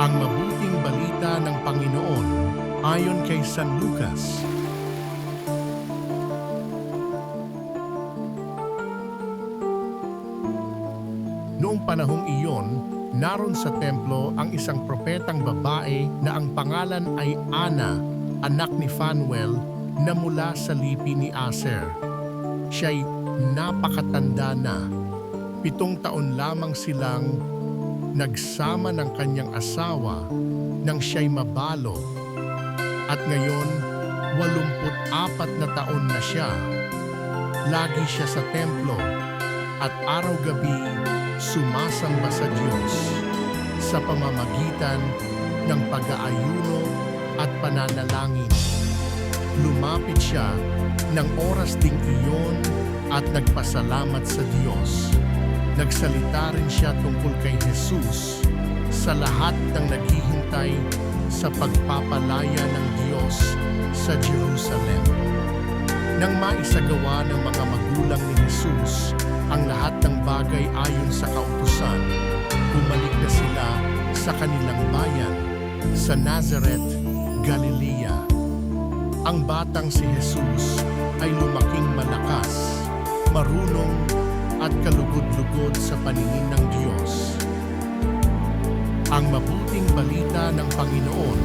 Ang mabuting balita ng Panginoon ayon kay San Lucas. Noong panahong iyon, naroon sa templo ang isang propetang babae na ang pangalan ay Ana, anak ni Phanuel, na mula sa lipi ni Aser. Siya'y napakatanda na. 7 taon lamang silang nagsama ng kanyang asawa nang siya'y mabalo. At ngayon, 84 na taon na siya. Lagi siya sa templo at araw-gabi sumasamba sa Diyos sa pamamagitan ng pag-aayuno at pananalangin. Lumapit siya ng oras ding iyon at nagpasalamat sa Diyos. Nagsalita rin siya tungkol kay Jesus sa lahat ng naghihintay sa pagpapalaya ng Diyos sa Jerusalem. Nang maisagawa ng mga magulang ni Jesus ang lahat ng bagay ayon sa kautusan, bumalik na sila sa kanilang bayan sa Nazareth, Galilea. Ang batang si Jesus ay lumaking malakas, marunong at kalugod-lugod sa paningin ng Diyos. Ang mabuting balita ng Panginoon